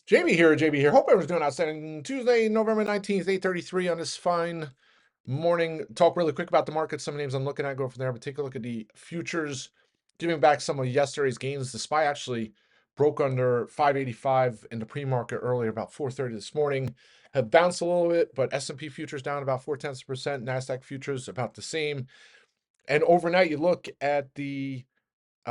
JB here. Hope everyone's doing outstanding. Tuesday, November 19th, 8:33 on this fine morning. Talk really quick about the market. Some names I'm looking at, go from there, but take a look at the futures, giving back some of yesterday's gains. The SPY actually broke under 585 in the pre-market earlier, about 4:30 this morning. Have bounced a little bit, but S&P futures down about 0.4%. NASDAQ futures about the same. And overnight, you look at the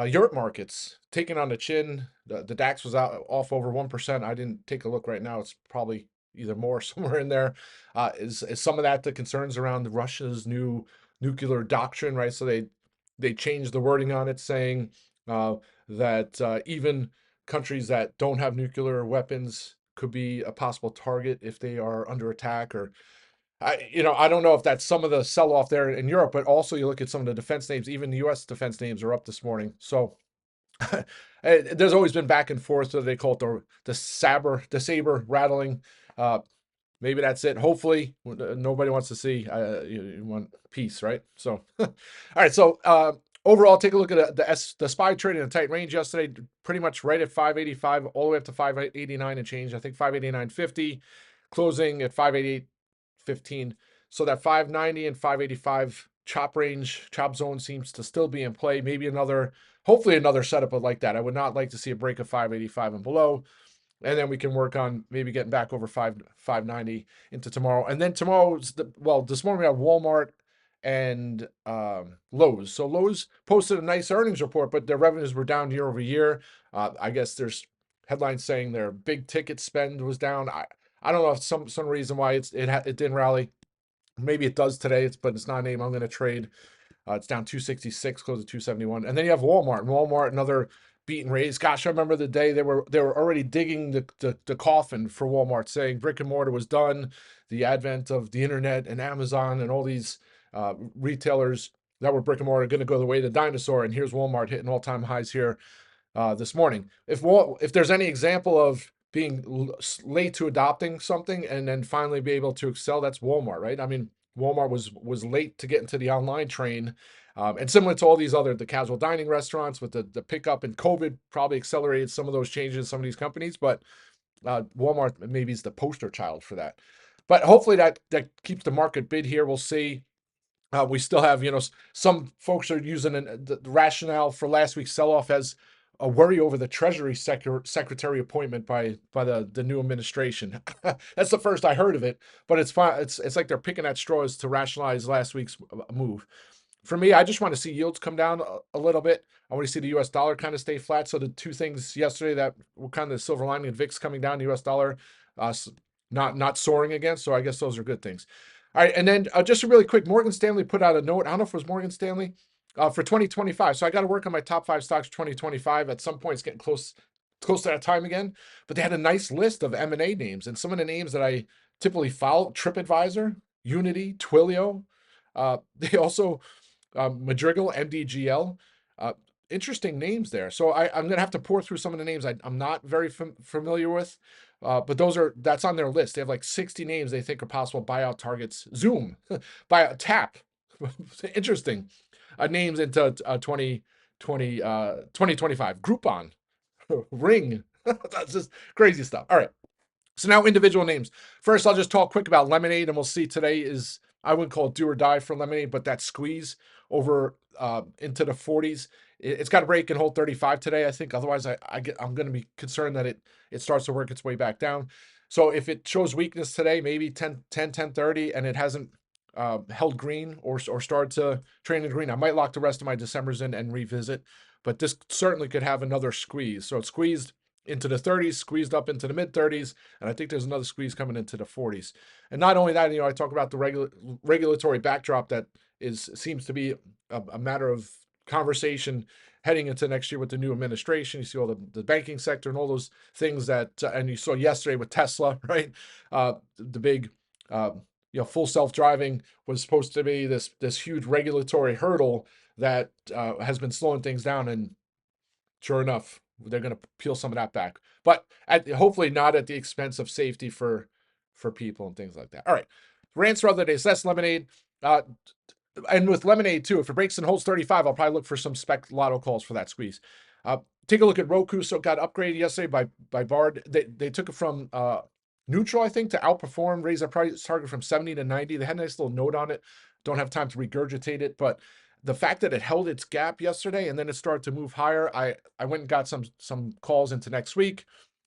Europe markets taking on the chin. The DAX was out off over 1%. I didn't take a look right now. It's probably either more somewhere in there. Is some of that the concerns around Russia's new nuclear doctrine, right? So they changed the wording on it, saying that even countries that don't have nuclear weapons could be a possible target if they are under attack. Or I don't know if that's some of the sell off there in Europe, but also you look at some of the defense names. Even the U.S. defense names are up this morning. So there's always been back and forth. So they call it the saber rattling. Uh, Maybe that's it. Hopefully, nobody wants to see. You want peace, right? So, all right. So overall, take a look at the SPY trading in a tight range yesterday. Pretty much right at 585, all the way up to 589 and change. I think 589.50, closing at 588.15. So that 590 and 585 chop zone seems to still be in play. Maybe hopefully another setup like that. I would not like to see a break of 585 and below. And then we can work on maybe getting back over 590 into tomorrow. And then this morning we have Walmart and Lowe's. So Lowe's posted a nice earnings report, but their revenues were down year over year. I guess there's headlines saying their big ticket spend was down. I don't know if some reason why it didn't rally. Maybe it does today, but it's not a name I'm going to trade. It's down 266, close to 271. And then you have Walmart. And Walmart, another beat and raise. Gosh, I remember the day they were already digging the coffin for Walmart, saying brick and mortar was done. The advent of the internet and Amazon and all these retailers that were brick and mortar are going to go the way of the dinosaur. And here's Walmart hitting all-time highs here this morning. If there's any example of being late to adopting something and then finally be able to excel, that's Walmart, right? I mean, Walmart was late to get into the online train, and similar to all these the casual dining restaurants with the pickup and COVID probably accelerated some of those changes in some of these companies, but Walmart maybe is the poster child for that. But hopefully that keeps the market bid here. We'll see. We still have, some folks are using the rationale for last week's sell-off as a worry over the Treasury Secretary appointment by the new administration. That's the first I heard of it, but it's fine. It's like they're picking at straws to rationalize last week's move. For me, I just want to see yields come down a little bit. I want to see the U.S. dollar kind of stay flat. So the two things yesterday that were kind of the silver lining, VIX coming down, the U.S. dollar not soaring again. So I guess those are good things. All right, and then just a really quick, Morgan Stanley put out a note. I don't know if it was Morgan Stanley for 2025. So I got to work on my top 5 stocks for 2025. At some point, it's getting close to that time again. But they had a nice list of M&A names, and some of the names that I typically follow: TripAdvisor, Unity, Twilio. They also Madrigal, MDGL. Interesting names there. So I'm going to have to pour through some of the names I'm not very familiar with. But that's on their list. They have like 60 names they think are possible buyout targets. Zoom, buyout Tap. Interesting. Names into 2025. Groupon, Ring. That's just crazy stuff. All right. So now individual names. First, I'll just talk quick about Lemonade, and we'll see today is, I wouldn't call it do or die for Lemonade, but that squeeze over into the 40s. It's got to break and hold 35 today, I think. Otherwise, I'm going to be concerned that it starts to work its way back down. So if it shows weakness today, maybe 10:30, and it hasn't held green or started to trade in green, I might lock the rest of my Decembers in and revisit. But this certainly could have another squeeze. So it squeezed into the 30s, squeezed up into the mid 30s, and I think there's another squeeze coming into the 40s. And not only that, I talk about the regulatory backdrop that seems to be a matter of conversation heading into next year with the new administration. You see all the banking sector and all those things that, and you saw yesterday with Tesla, right? The big, full self-driving was supposed to be this huge regulatory hurdle that has been slowing things down, and sure enough, they're going to peel some of that back, but hopefully not at the expense of safety for people and things like that. All right, rants for other days. So that's Lemonade. And with Lemonade too, if it breaks and holds 35, I'll probably look for some spec lotto calls for that squeeze. Uh, Take a look at Roku. So it got upgraded yesterday by Bard. They took it from neutral, I think, to outperform, raise their price target from 70 to 90. They had a nice little note on it. Don't have time to regurgitate it, but the fact that it held its gap yesterday and then it started to move higher, I went and got some calls into next week.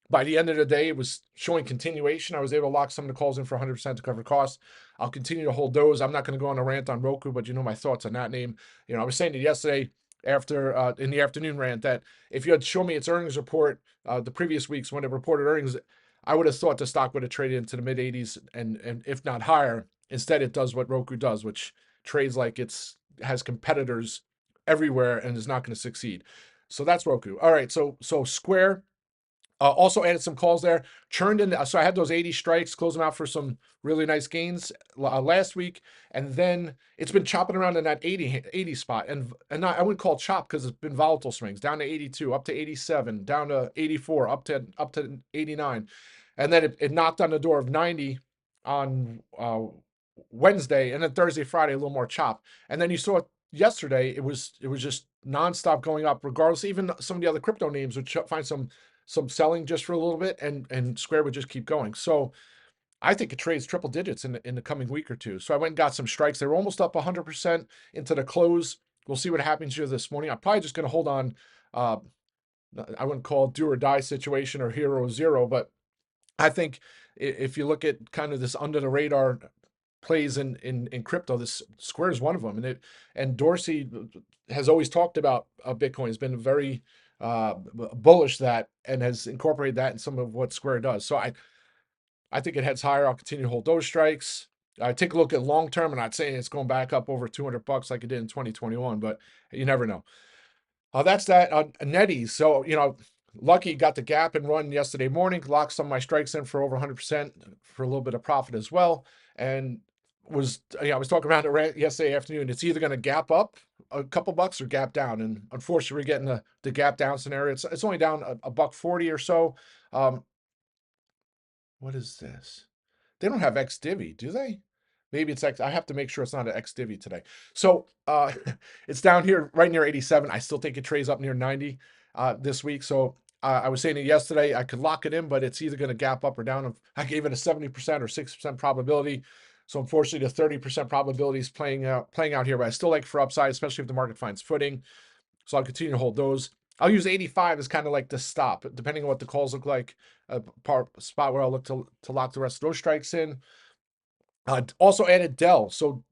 By the end of the day, it was showing continuation. I was able to lock some of the calls in for 100% to cover costs. I'll continue to hold those. I'm not going to go on a rant on Roku, but you know my thoughts on that name. I was saying it yesterday after in the afternoon rant that if you had shown me its earnings report the previous weeks when it reported earnings, I would have thought the stock would have traded into the mid 80s and if not higher. Instead, it does what Roku does, which trades like it's has competitors everywhere and is not going to succeed. So that's Roku. All right, so Square also added some calls there, churned in. So I had those 80 strikes, closed them out for some really nice gains last week. And then it's been chopping around in that 80 spot. And I wouldn't call it chop because it's been volatile swings down to 82, up to 87, down to 84, up to 89. And then it knocked on the door of 90 on Wednesday, and then Thursday, Friday, a little more chop. And then you saw it yesterday, it was just nonstop going up, regardless. Even some of the other crypto names would find some selling just for a little bit, and Square would just keep going. So I think it trades triple digits in the coming week or two. So I went and got some strikes. They were almost up 100% into the close. We'll see what happens here this morning. I'm probably just going to hold on. I wouldn't call it do or die situation or hero zero, but I think if you look at kind of this under the radar plays in crypto, this Square is one of them. And Dorsey has always talked about Bitcoin. Has been very bullish that and has incorporated that in some of what Square does. So I think it heads higher. I'll continue to hold those strikes. I take a look at long term. I'm not saying it's going back up over $200 like it did in 2021, but you never know. That's that. NetEase. So Lucky got the gap and run yesterday morning. Locked some of my strikes in for over 100% for a little bit of profit as well. And I was talking about it yesterday afternoon. It's either going to gap up a couple bucks or gap down. And unfortunately, we're getting the gap down scenario. It's only down a buck 40 or so. What is this? They don't have X divvy, do they? Maybe it's X. I have to make sure it's not an X divvy today. So it's down here right near 87. I still think it trades up near 90 this week. So I was saying it yesterday. I could lock it in, but it's either going to gap up or down. I gave it a 70% or 60% probability. So unfortunately, the 30% probability is playing out here. But I still like for upside, especially if the market finds footing. So I'll continue to hold those. I'll use 85 as kind of like the stop, depending on what the calls look like. A spot where I'll look to lock the rest of those strikes in. Also added DELL. So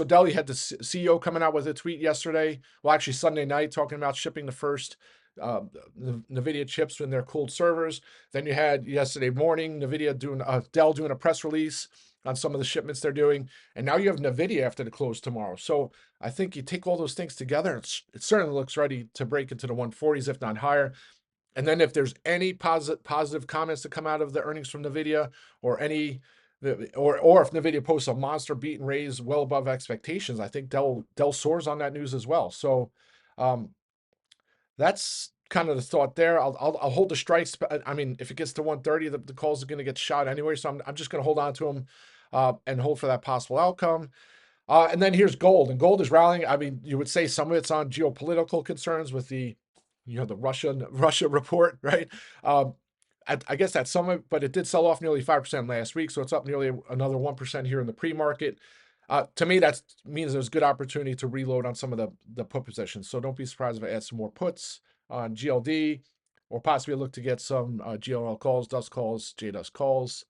DELL, you had the CEO coming out with a tweet yesterday. Well, actually Sunday night, talking about shipping the first NVIDIA chips in their cooled servers. Then you had yesterday morning DELL doing a press release on some of the shipments they're doing, and now you have NVIDIA after the close tomorrow. So I think you take all those things together, it certainly looks ready to break into the 140s, if not higher. And then if there's any positive comments that come out of the earnings from NVIDIA, or any or if NVIDIA posts a monster beat and raise well above expectations, I think DELL soars on that news as well. So that's kind of the thought there. I'll hold the strikes. I mean, if it gets to 130, the calls are going to get shot anyway. So I'm just going to hold on to them and hold for that possible outcome. And then here's gold, and gold is rallying. I mean, you would say some of it's on geopolitical concerns with the Russia report, right? I guess that's some of it, but it did sell off nearly 5% last week, so it's up nearly another 1% here in the pre-market. To me, that means there's good opportunity to reload on some of the put positions. So don't be surprised if I add some more puts on GLD, or possibly look to get some GLL calls, dust calls, JDust calls.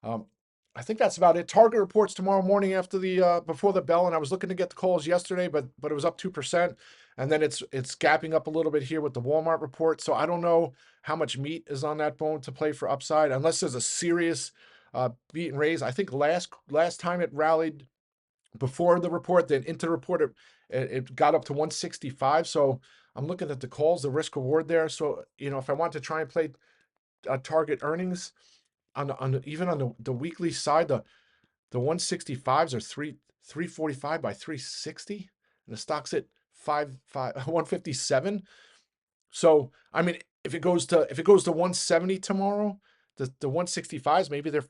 I think that's about it. Target reports tomorrow morning after the before the bell, and I was looking to get the calls yesterday, but it was up 2%, and then it's gapping up a little bit here with the Walmart report. So I don't know how much meat is on that bone to play for upside, unless there's a serious beat and raise. I think last time it rallied before the report, then into the report it got up to 165. So I'm looking at the calls, the risk reward there. So if I want to try and play target earnings even on the weekly side, the 165s are 345 by 360, and the stock's at 157. So I mean, if it goes to 170 tomorrow, the 165s maybe they're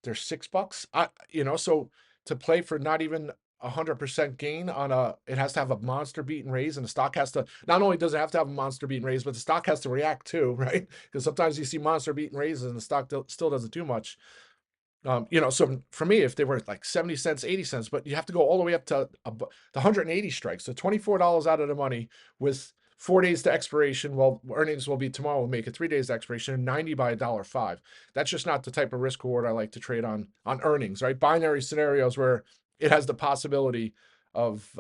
$6. So to play for not even 100% gain on it has to have a monster beat and raise, and the stock has to, not only does it have to have a monster beat and raise, but the stock has to react too, right? Because sometimes you see monster beat and raises and the stock still doesn't do much. So for me, if they were like 70 cents, 80 cents, but you have to go all the way up to the 180 strikes. So $24 out of the money with 4 days to expiration. Well, earnings will be tomorrow. We'll make it 3 days to expiration, and 90 by $1.05. That's just not the type of risk reward I like to trade on earnings, right? Binary scenarios where it has the possibility of,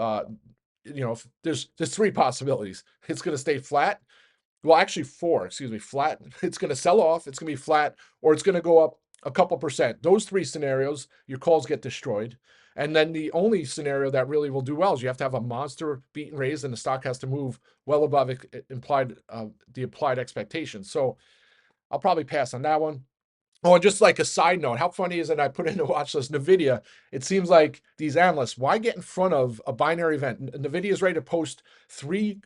if there's three possibilities. It's going to stay flat. Well, actually four, excuse me, flat. It's going to sell off. It's going to be flat, or it's going to go up a couple percent. Those three scenarios, your calls get destroyed. And then the only scenario that really will do well is you have to have a monster beat and raise, and the stock has to move well above the implied expectations. So I'll probably pass on that one. Oh, and just like a side note, how funny is it? I put in the watch list NVIDIA. It seems like these analysts, why get in front of a binary event? NVIDIA is ready to post 3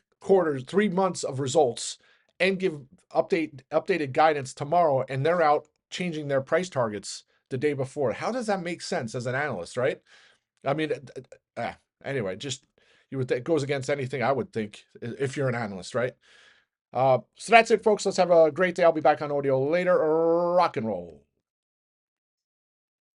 months of results and give updated guidance tomorrow, and they're out changing their price targets the day before. How does that make sense as an analyst, right? I mean, anyway, just it goes against anything I would think if you're an analyst, right? So that's it, folks. Let's have a great day. I'll be back on audio later. Rock and roll.